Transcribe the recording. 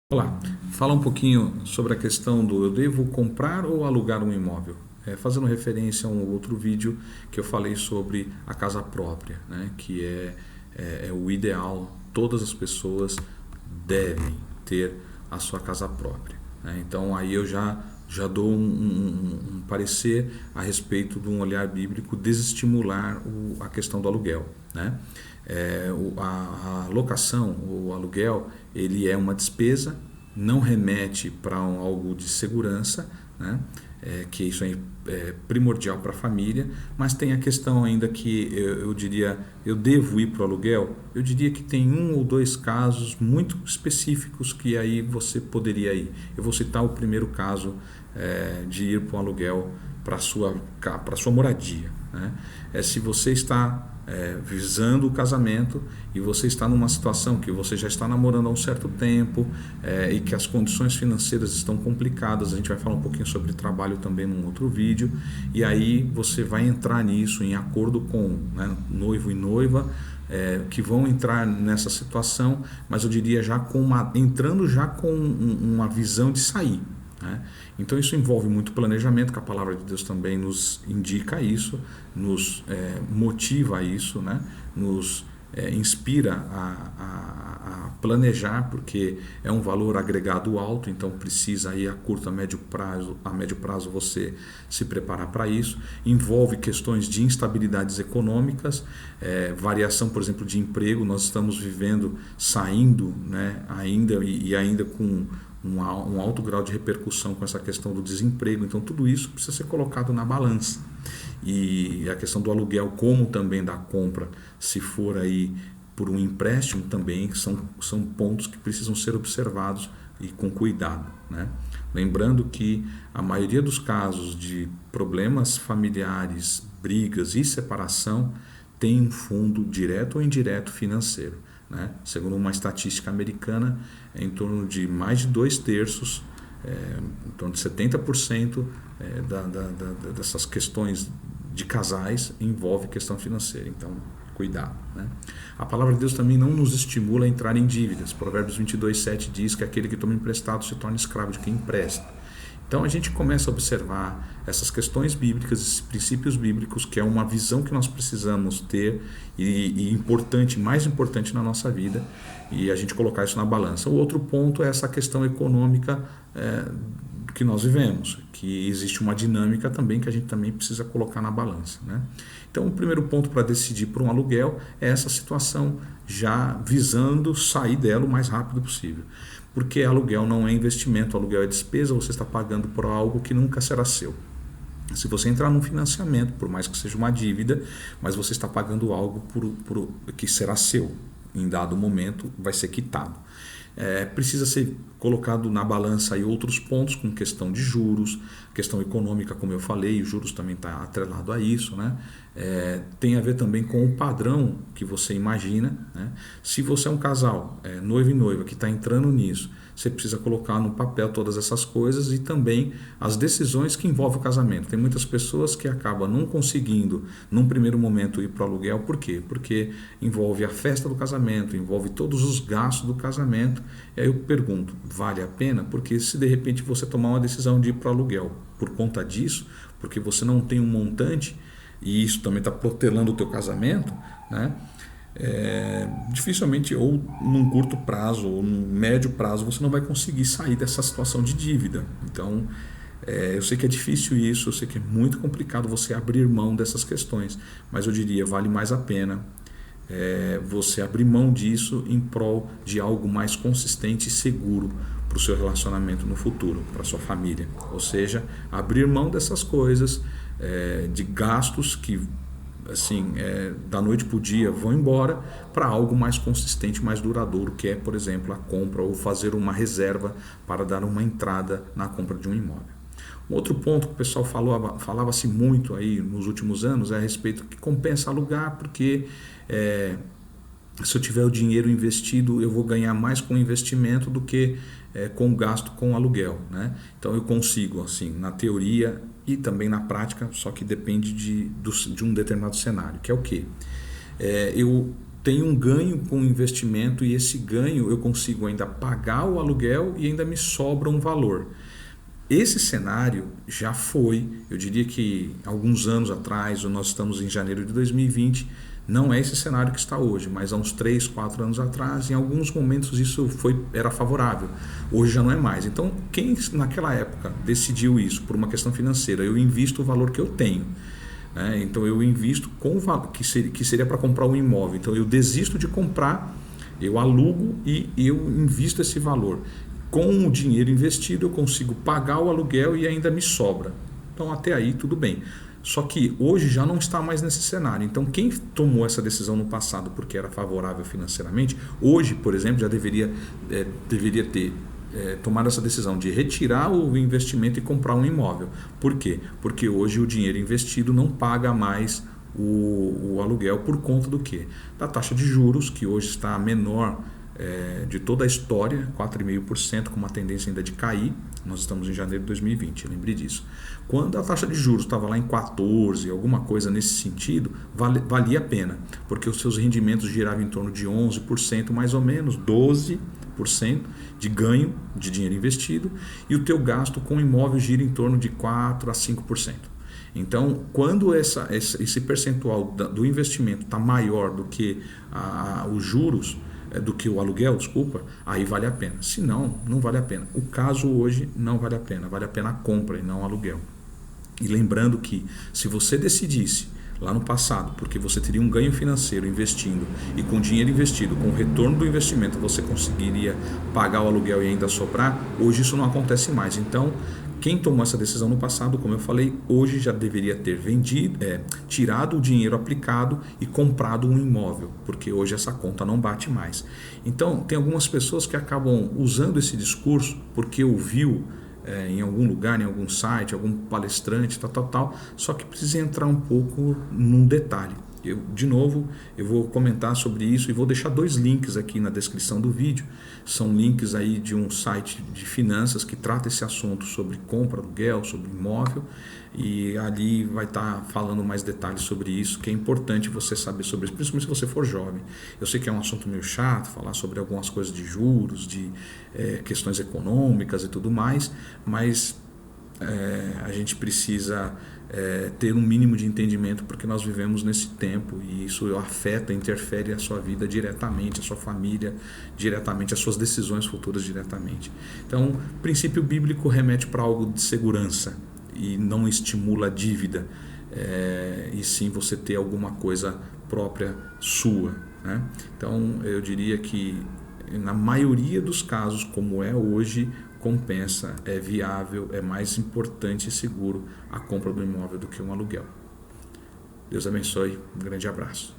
Olá, fala um pouquinho sobre a questão do eu devo comprar ou alugar um imóvel. Fazendo referência a um outro vídeo que eu falei sobre a casa própria, né? Que é o ideal, todas as pessoas devem ter a sua casa própria, né? Então aí eu já dou um parecer a respeito de um olhar bíblico desestimular a questão do aluguel, né? A locação, o aluguel, ele é uma despesa, não remete para algo de segurança, né? Que isso é primordial para a família, mas tem a questão ainda que eu diria, eu devo ir para o aluguel? Eu diria que tem um ou dois casos muito específicos que aí você poderia ir. Eu vou citar o primeiro caso de ir para o aluguel para a sua moradia, né? Se você está visando o casamento e você está numa situação que você já está namorando há um certo tempo e que as condições financeiras estão complicadas, a gente vai falar um pouquinho sobre trabalho também num outro vídeo, e aí você vai entrar nisso em acordo com, né, noivo e noiva, que vão entrar nessa situação, mas eu diria já entrando já com uma visão de sair, né? Então isso envolve muito planejamento, que a palavra de Deus também nos indica isso, nos motiva a isso, né? Nos inspira a planejar, porque é um valor agregado alto, então precisa aí a curto, a médio prazo você se preparar para isso. Envolve questões de instabilidades econômicas, variação, por exemplo, de emprego. Nós estamos vivendo, saindo, né, ainda com um alto grau de repercussão com essa questão do desemprego, então tudo isso precisa ser colocado na balança. E a questão do aluguel, como também da compra, se for aí por um empréstimo também, são pontos que precisam ser observados e com cuidado, né? Lembrando que a maioria dos casos de problemas familiares, brigas e separação tem um fundo direto ou indireto financeiro, né? Segundo uma estatística americana, é em torno de mais de 2/3, em torno de 70% dessas questões de casais envolve questão financeira. Então, cuidado, né? A palavra de Deus também não nos estimula a entrar em dívidas. Provérbios 22:7 diz que aquele que toma emprestado se torna escravo de quem empresta. Então a gente começa a observar essas questões bíblicas, esses princípios bíblicos, que é uma visão que nós precisamos ter e importante, mais importante na nossa vida, e a gente colocar isso na balança. O outro ponto é essa questão econômica que nós vivemos, que existe uma dinâmica também que a gente também precisa colocar na balança, né? Então o primeiro ponto para decidir por um aluguel é essa situação, já visando sair dela o mais rápido possível. Porque aluguel não é investimento, aluguel é despesa, você está pagando por algo que nunca será seu. Se você entrar num financiamento, por mais que seja uma dívida, mas você está pagando algo que será seu, em dado momento vai ser quitado. Precisa ser colocado na balança aí outros pontos, com questão de juros, questão econômica, como eu falei, os juros também está atrelado a isso, né? Tem a ver também com o padrão que você imagina, né? Se você é um casal, noivo e noiva, que está entrando nisso, você precisa colocar no papel todas essas coisas e também as decisões que envolvem o casamento. Tem muitas pessoas que acabam não conseguindo, num primeiro momento, ir para o aluguel. Por quê? Porque envolve a festa do casamento, envolve todos os gastos do casamento. E aí eu pergunto, vale a pena? Porque se de repente você tomar uma decisão de ir para o aluguel por conta disso, porque você não tem um montante, e isso também está protelando o teu casamento, né? Dificilmente, ou num curto prazo ou num médio prazo, você não vai conseguir sair dessa situação de dívida. Então eu sei que é difícil isso, eu sei que é muito complicado você abrir mão dessas questões, mas eu diria, vale mais a pena você abrir mão disso em prol de algo mais consistente e seguro para o seu relacionamento no futuro, para a sua família. Ou seja, abrir mão dessas coisas, de gastos que assim, da noite para o dia vão embora, para algo mais consistente, mais duradouro, que é, por exemplo, a compra ou fazer uma reserva para dar uma entrada na compra de um imóvel. Um outro ponto que o pessoal falava-se muito aí nos últimos anos é a respeito que compensa alugar, porque se eu tiver o dinheiro investido, eu vou ganhar mais com investimento do que com gasto com aluguel, né? Então eu consigo, assim, na teoria e também na prática, só que depende de um determinado cenário, que é o quê? Eu tenho um ganho com o investimento e esse ganho eu consigo ainda pagar o aluguel e ainda me sobra um valor. Esse cenário já foi, eu diria que alguns anos atrás, ou nós estamos em janeiro de 2020, não é esse cenário que está hoje, mas há uns 3, 4 anos atrás, em alguns momentos isso era favorável, hoje já não é mais. Então, quem naquela época decidiu isso por uma questão financeira, eu invisto o valor que eu tenho. Então eu invisto com o valor que seria para comprar um imóvel. Então eu desisto de comprar, eu alugo e eu invisto esse valor. Com o dinheiro investido eu consigo pagar o aluguel e ainda me sobra. Então até aí tudo bem. Só que hoje já não está mais nesse cenário. Então quem tomou essa decisão no passado porque era favorável financeiramente, hoje, por exemplo, já deveria ter tomar essa decisão de retirar o investimento e comprar um imóvel. Por quê? Porque hoje o dinheiro investido não paga mais o aluguel por conta do quê? Da taxa de juros, que hoje está menor de toda a história, 4,5%, com uma tendência ainda de cair. Nós estamos em janeiro de 2020, lembre disso. Quando a taxa de juros estava lá em 14, alguma coisa nesse sentido, valia a pena, porque os seus rendimentos giravam em torno de 11%, mais ou menos, 12% de ganho de dinheiro investido, e o teu gasto com imóvel gira em torno de 4 a 5%. Então, quando esse percentual do investimento está maior do que os juros, do que o aluguel, desculpa, aí vale a pena. Se não, não vale a pena. O caso hoje não vale a pena a compra e não o aluguel. E lembrando que se você decidisse lá no passado, porque você teria um ganho financeiro investindo e com dinheiro investido, com o retorno do investimento você conseguiria pagar o aluguel e ainda sobrar, hoje isso não acontece mais. Então, quem tomou essa decisão no passado, como eu falei, hoje já deveria ter tirado o dinheiro aplicado e comprado um imóvel, porque hoje essa conta não bate mais. Então, tem algumas pessoas que acabam usando esse discurso porque ouviu em algum lugar, em algum site, algum palestrante, tal, só que precisa entrar um pouco num detalhe. De novo, eu vou comentar sobre isso e vou deixar 2 links aqui na descrição do vídeo. São links aí de um site de finanças que trata esse assunto sobre compra, aluguel, sobre imóvel, e ali vai estar falando mais detalhes sobre isso, que é importante você saber sobre isso, principalmente se você for jovem. Eu sei que é um assunto meio chato, falar sobre algumas coisas de juros, de questões econômicas e tudo mais, mas a gente precisa ter um mínimo de entendimento, porque nós vivemos nesse tempo e isso afeta, interfere a sua vida diretamente, a sua família diretamente, as suas decisões futuras diretamente. Então, o princípio bíblico remete para algo de segurança e não estimula a dívida, e sim você ter alguma coisa própria sua, né? Então, eu diria que na maioria dos casos, como é hoje, compensa, é viável, é mais importante e seguro a compra do imóvel do que um aluguel. Deus abençoe, um grande abraço.